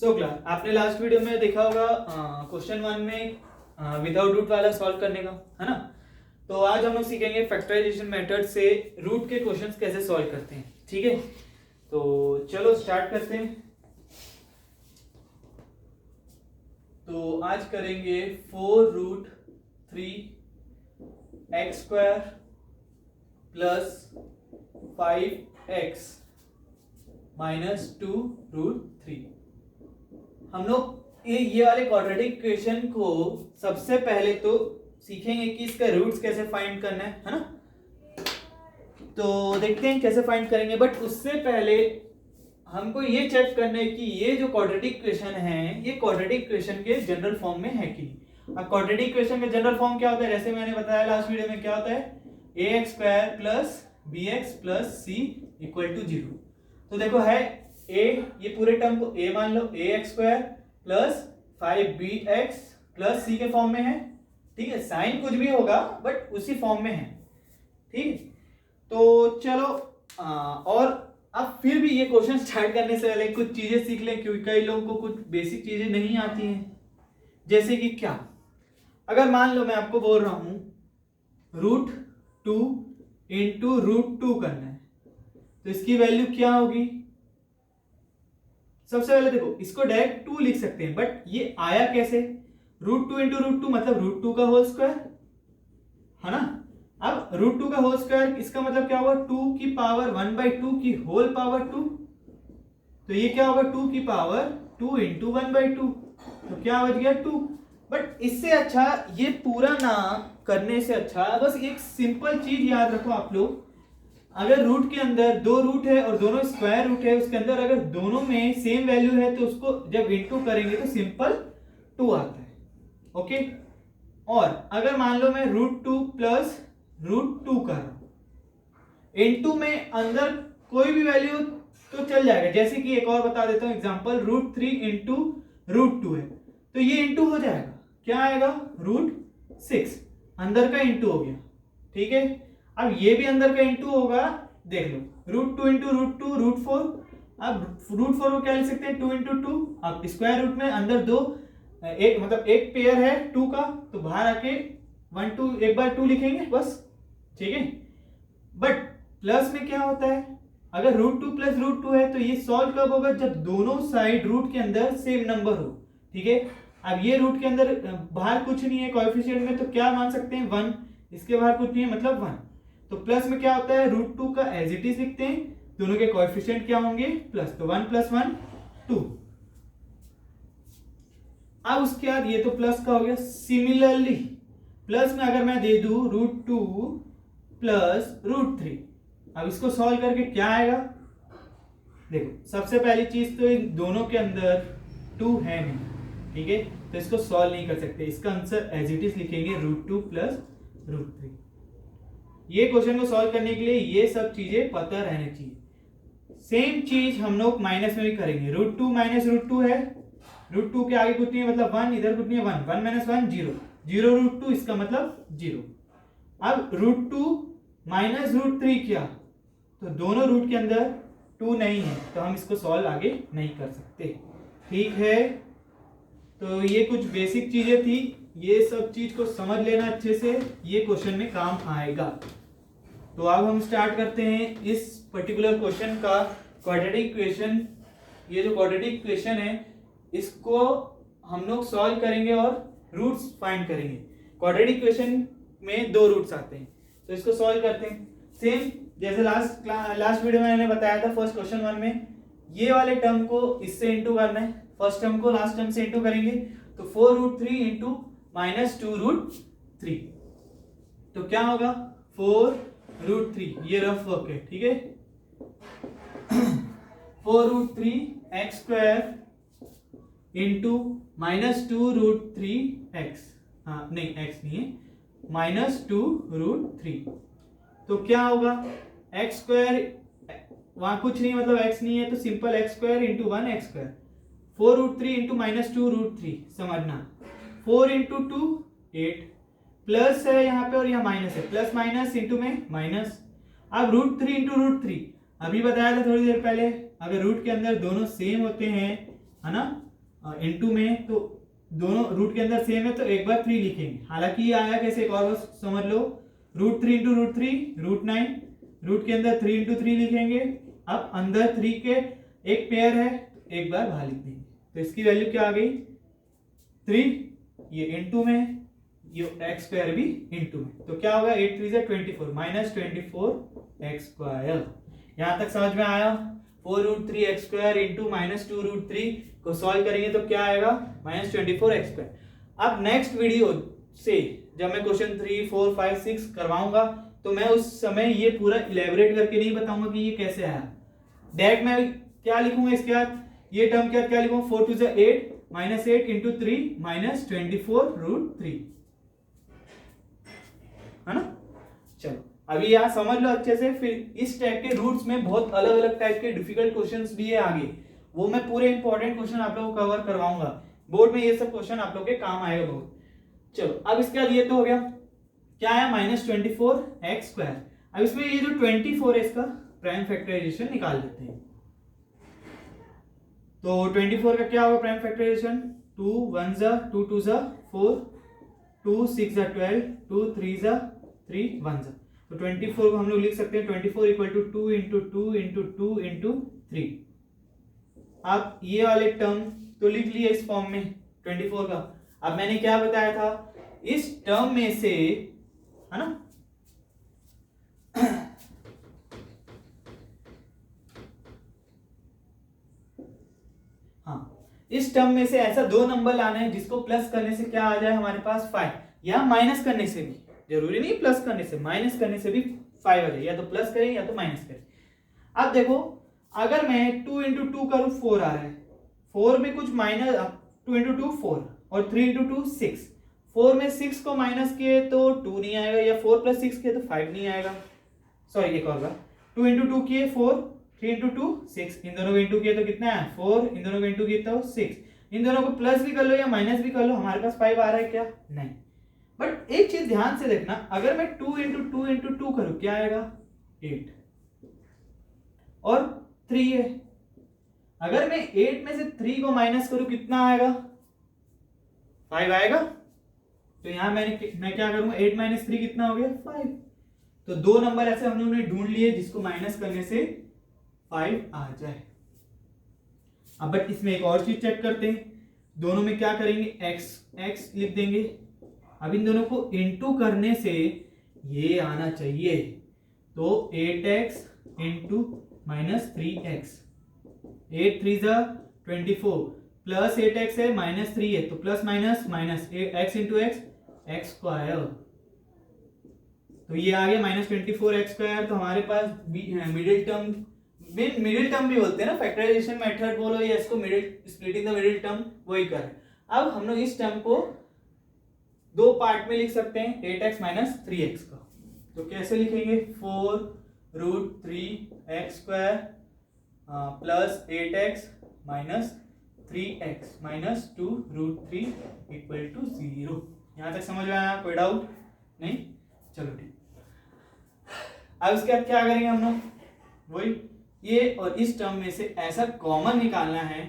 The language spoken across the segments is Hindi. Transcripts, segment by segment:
सो क्लास आपने लास्ट वीडियो में देखा होगा क्वेश्चन 1 में विदाउट रूट वाला सॉल्व करने का, है ना। तो आज हम लोग सीखेंगे फैक्टराइजेशन मेथड से रूट के क्वेश्चंस कैसे सॉल्व करते हैं। ठीक है, तो चलो स्टार्ट करते हैं। तो आज करेंगे 4√3x² प्लस 5x माइनस 2√3। हम लोग ये वाले क्वाड्रेटिक इक्वेशन को सबसे पहले तो सीखेंगे कि इसका रूट्स कैसे फाइंड करना है ना। तो देखते हैं कैसे फाइंड करेंगे, बट उससे पहले हमको ये चेक करना है कि ये जो क्वाड्रेटिक इक्वेशन है ये क्वाड्रेटिक इक्वेशन के जनरल फॉर्म में है कि नहीं। अब क्वाड्रेटिक इक्वेशन का जनरल फॉर्म क्या होता है, जैसे मैंने बताया लास्ट वीडियो में, क्या होता है ax² plus bx plus c equal to 0। तो देखो है a, ये पूरे टर्म को a मान लो, ax² plus 5bx plus c के फॉर्म में है। ठीक है, साइन कुछ भी होगा बट उसी फॉर्म में है। ठीक है, तो चलो और अब फिर भी ये क्वेश्चन स्टार्ट करने से पहले कुछ चीजें सीख लें, क्योंकि कई लोगों को कुछ बेसिक चीजें नहीं आती हैं। जैसे कि क्या, अगर मान लो मैं आपको बोल रहा हूं √2 इंटू √2 करना है, तो इसकी वैल्यू क्या होगी। सबसे पहले देखो, इसको डायरेक्ट 2 लिख सकते हैं, बट ये आया कैसे। √2 इंटू √2 मतलब √2 का होल स्क्वायर, है ना। अब √2 का होल स्क्वायर इसका मतलब क्या होगा, 2 की पावर 1/2 की होल पावर 2। तो ये क्या होगा, 2 की पावर 2 इंटू 1/2, तो क्या बच गया 2। बट इससे अच्छा ये पूरा ना करने से अच्छा बस एक सिंपल चीज याद रखो आप लोग, अगर रूट के अंदर दो रूट है और दोनों स्क्वायर रूट है, उसके अंदर अगर दोनों में सेम वैल्यू है तो उसको जब इनटू करेंगे तो सिंपल 2 आता है। ओके, और अगर मान लो मैं √2 प्लस √2 कर रहा हूं, इनटू में अंदर कोई भी वैल्यू तो चल जाएगा। जैसे कि एक और बता देता हूं एग्जांपल, √3 इंटू √2 है तो ये इंटू हो जाएगा, क्या आएगा √6, अंदर का इंटू हो गया। ठीक है, अब ये भी अंदर का इंटू होगा, देख लो √2 इंटू √2 √4। अब √4 को क्या लिख सकते हैं, 2 इंटू 2। अब स्क्वायर रूट में अंदर दो एक मतलब एक पेयर है 2 का, तो बाहर आके 1 2 एक बार 2 लिखेंगे बस। ठीक है, बट प्लस में क्या होता है, अगर √2 प्लस √2 है तो ये सॉल्व कब होगा, जब दोनों साइड रूट के अंदर सेम नंबर हो। ठीक है, अब ये रूट के अंदर बाहर कुछ नहीं है कोएफिशिएंट में, तो क्या मान सकते हैं 1, इसके बाहर कुछ नहीं है मतलब 1। तो प्लस में क्या होता है, √2 का एज इट इज लिखते हैं, दोनों के कोएफिशिएंट क्या होंगे प्लस, तो 1 + 1 2। अब उसके बाद ये तो प्लस का हो गया। सिमिलरली प्लस में अगर मैं दे दूं √2 प्लस √3, अब इसको सॉल्व करके क्या आएगा, देखो सबसे पहली चीज तो इन दोनों के अंदर 2 है नहीं। ठीक है, तो इसको सॉल्व नहीं कर सकते, इसका आंसर एज इट इज लिखेंगे √2 प्लस √3। ये क्वेश्चन को सॉल्व करने के लिए ये सब चीजें पता रहनी चाहिए। सेम चीज हम लोग माइनस में भी करेंगे, √2 माइनस √2 है, √2 के आगे कुछ नहीं है मतलब 1, इधर कुछ नहीं है 1, 1 - 1 0, 0 √2 इसका मतलब 0। अब √2 माइनस √3 किया तो दोनों रूट के अंदर 2 नहीं है, तो हम इसको सॉल्व आगे नहीं कर सकते। ठीक है, तो ये कुछ बेसिक चीजें थी, ये सब चीज को समझ लेना अच्छे से, ये क्वेश्चन में काम आएगा। तो अब हम स्टार्ट करते हैं इस पर्टिकुलर क्वेश्चन का क्वाड्रेटिक इक्वेशन। ये जो क्वाड्रेटिक इक्वेशन है इसको हम लोग सॉल्व करेंगे और रूट्स फाइंड करेंगे। क्वाड्रेटिक इक्वेशन में 2 रूट्स आते हैं, तो इसको सॉल्व करते हैं सेम जैसे लास्ट वीडियो में मैंने बताया था फर्स्ट क्वेश्चन 1 में। ये वाले टर्म को इससे इंटू करना है, फर्स्ट टर्म को लास्ट टर्म से इंटू करेंगे, तो 4√3 इंटू -2√3, तो क्या होगा 4√3, ये रफ वर्क है। ठीक है, 4√3x² इंटू -2√3x, हाँ नहीं x नहीं है, -2√3, तो क्या होगा x², वहां कुछ नहीं मतलब x नहीं है तो simple x² into 1x²। 4√3 into -2√3 समझना, 4 इंटू 2 8, प्लस है यहाँ पे और यहाँ माइनस है, प्लस माइनस इंटू में माइनस। अब √3 इंटू √3 अभी बताया था थोड़ी देर पहले, अगर रूट के अंदर दोनों सेम होते हैं, है ना, इनटू में, तो दोनों रूट के अंदर सेम है तो एक बार 3 लिखेंगे। हालांकि ये आया कैसे, एक और समझ लो, √3 इंटू √3 √9, रूट के अंदर 3 इंटू 3 लिखेंगे। अब अंदर 3 के एक पेयर है, एक बार बाहर लिख देंगे, तो इसकी वैल्यू क्या आ गई 3, ये इंटू में, ये एक्स स्क्वायर भी इंटू में, तो क्या होगा 8 3 से 24 माइनस 24 एक्स स्क्वायर। यहां तक समझ में आया। 4√3 एक्स स्क्वायर इंटू माइनस 2√3 को सॉल्व करेंगे तो क्या आएगा माइनस 24 एक्स स्क्वायर। अब नेक्स्ट वीडियो से जब मैं क्वेश्चन 3 4 5 6 करवाऊंगा तो मैं उस समय ये पूरा इलेबोरेट करके नहीं बताऊंगा कि ये कैसे आया। डायरेक्ट मैं क्या लिखूंगा इसके बाद, ये टर्म के बाद क्या लिखूंगा 4 2 से 8 माइनस 8 इंटू 3 माइनस 24√3, है ना। चलो अभी यहाँ समझ लो अच्छे से। फिर इस टाइप के रूट्स में बहुत अलग अलग टाइप के डिफिकल्ट क्वेश्चंस भी है आगे, वो मैं पूरे इंपॉर्टेंट क्वेश्चन आप लोगों को कवर करवाऊंगा। बोर्ड में ये सब क्वेश्चन आप लोग के काम आएगा बहुत। चलो अब इसके बाद ये तो हो गया, क्या आया माइनस 24 एक्स स्क्वायर। अब इसमें ये जो 24 है इसका प्राइम फैक्टराइजेशन निकाल लेते हैं। तो 24 का क्या होगा प्राइम फैक्टराइजेशन, 2 1 जा 2 2 जा 4 2 6 जा 12 2 3 जा 3 1 जा, तो 24 को हम लोग लिख सकते हैं 24 equal to 2 into 2 into 2 into 3। अब ये वाले टर्म तो लिख लिए इस फॉर्म में 24 का। अब मैंने क्या बताया था, इस टर्म में से, है ना, हाँ, इस टर्म में से ऐसा दो नंबर लाना है जिसको प्लस करने से क्या आ जाए हमारे पास 5, या माइनस करने से भी, जरूरी नहीं प्लस करने से, माइनस करने से भी 5 आ जाए, या तो प्लस करें या तो माइनस करें। अब देखो अगर मैं 2 इंटू 2 करूं 4 आ रहा है, 4 में कुछ माइनस, 2 इंटू 2 4 और 3 इंटू 2 6, 4 में 6 को माइनस किए तो 2 नहीं आएगा, या 4 प्लस 6 किए तो 5 नहीं आएगा। सॉरी एक और बार, 2 इंटू 2 किए 4, 3 इंटू 2 6, इन दोनों को इंटू किए तो कितना है 4, इन दोनों को इंटू किए तो 6, इन दोनों को प्लस भी कर लो या माइनस भी कर लो, हमारे पास 5 आ रहा है क्या, नहीं। बट एक चीज ध्यान से देखना, अगर मैं 2 इंटू 2 इंटू 2 करूं क्या आएगा 8, और 3 है, अगर मैं 8 में से 3 को माइनस करूं कितना आएगा 5 आएगा। तो यहां मैं क्या करूंगा 8 माइनस 3 कितना हो गया 5। तो दो नंबर ऐसे हम लोगों ने ढूंढ लिए जिसको माइनस करने से 5 आ जाए। अब बट इसमें एक और चीज चेक करते हैं, दोनों में क्या करेंगे x लिख देंगे। अब इन दोनों को इनटू करने से ये आना चाहिए, तो 8x इंटू माइनस 3x, 8 3 जा 24 प्लस 8x है माइनस 3 है, तो plus minus minus x into x square, तो ये आ गया माइनस 24 एक्स स्क्वायर। तो हमारे पास मिडिल टर्म भी बोलते हैं ना, फैक्टराइजेशन मेथड बोलो या इसको middle splitting the middle term, वही कर। अब हम लोग इस टर्म को दो पार्ट में लिख सकते हैं 8x माइनस 3x का, तो कैसे लिखेंगे 4√3x square plus 8x minus 3x minus 2√3 equal to 0। यहां तक समझ में आया, कोई डाउट नहीं, चलो ठीक। अब इसके बाद क्या करेंगे हम लोग, वही ये और इस टर्म में से ऐसा कॉमन निकालना है,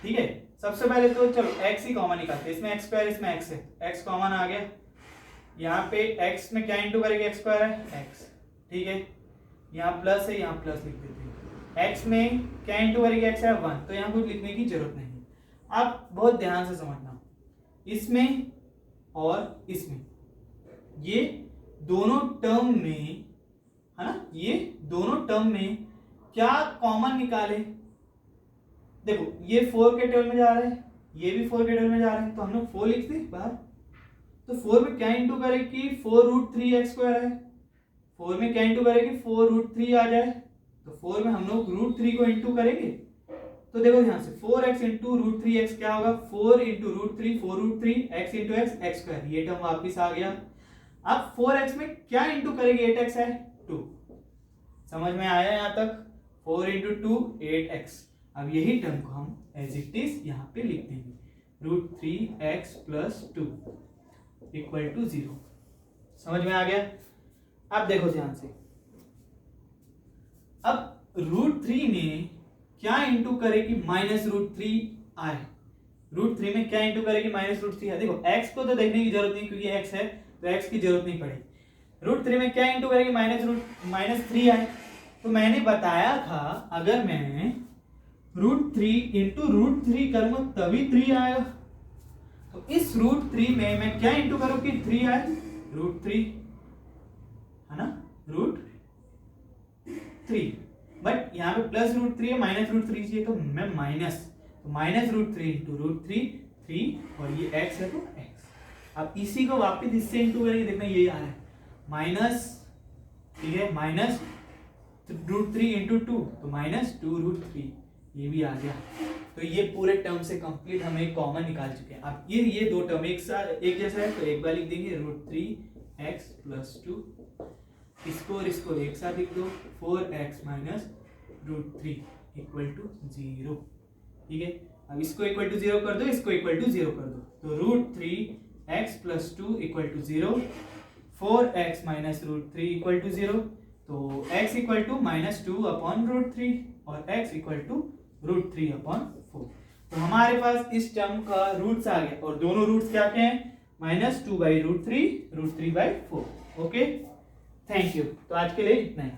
ठीक है। सबसे पहले तो चलो x ही कॉमन निकालते हैं, इसमें x स्क्वायर इसमें x है, x कॉमन आ गया, यहाँ पे x में क्या इंटू करेंगे x स्क्वायर है x, ठीक है, यहाँ प्लस है यहाँ प्लस लिख देते हैं, x में क्या इंटू करेंगे x है 1, तो यहाँ कुछ लिखने की जरूरत नहीं है। आप बहुत ध्यान से समझना, इसमें और इसमें ये दोनों टर्म में, है ना, ये दोनों टर्म में क्या कॉमन निकाले, देखो ये 4 के टर्म में जा रहा है, ये भी 4 के टर्म में जा रहा है, तो हम लोग 4 लिख दे बाहर। तो 4 में क्या इंटू करेगी 4√3x स्क्वायर है, 4 में क्या इंटू करेगी 4√3 आ जाए, तो 4 में हम लोग √3 को इंटू करेंगे, तो देखो ध्यान से 4x इंटू √3x क्या होगा 4 into √3 4√3 x into x square, ये टर्म वापिस आ गया। अब 4x में क्या इंटू करेंगे 8x है 2, समझ में आया यहाँ तक, 4 इंटू 2 8x। अब यही टर्म को हम एज इट इज यहाँ पे लिख देंगे √3x प्लस 2 इक्वल टू 0। समझ में आ गया। अब देखो ध्यान से, अब √3 में क्या इंटू करेगी माइनस √3 आई। रूट 3 में क्या इंटू करेगी, माइनस रूट 3 है। देखो x को तो देखने की जरूरत नहीं क्योंकि x है तो x की जरूरत नहीं पड़ेगी। रूट 3 में क्या इंटू करेगी, माइनस 3 आई। तो मैंने बताया था अगर मैं रूट 3 इंटू रूट 3 करूंगा तभी 3 आएगा। तो इस रूट 3 में मैं क्या इंटू करूं कि 3 आए, रूट 3 है ना, रूट 3। बट यहाँ पे प्लस रूट 3 है, माइनस रूट 3 चाहिए तो मैं माइनस, तो माइनस रूट 3 इंटू रूट 3 और ये x है तो x। अब इसी को वापस इससे इंटू करेंगे, देखना ये आ रहा है माइनस, ठीक है, माइनस रूट 3 इंटू 2 तो माइनस 2 रूट 3, ये भी आ गया। तो ये पूरे टर्म से कंप्लीट हम एक कॉमन निकाल चुके हैं। अब ये दो टर्म एक जैसा है तो एक बार लिख देंगे रूट 3x प्लस 2, इसको और इसको एक साथ लिख दो, 4x minus root 3 equal to 0। ठीक है, अब इसको इक्वल टू 0 कर दो, इसको इक्वल टू 0 कर दो, तो root 3x plus 2 equal to 0, 4x minus root 3 equal to 0, तो x equal to minus 2 upon root 3 और x equal to root 3 upon 4। तो हमारे पास इस टर्म का रूट्स आ गया और दोनों रूट्स क्या क्या हैं, minus 2 by root 3 by 4। Okay, thank you. तो आज के लिए इतना ही।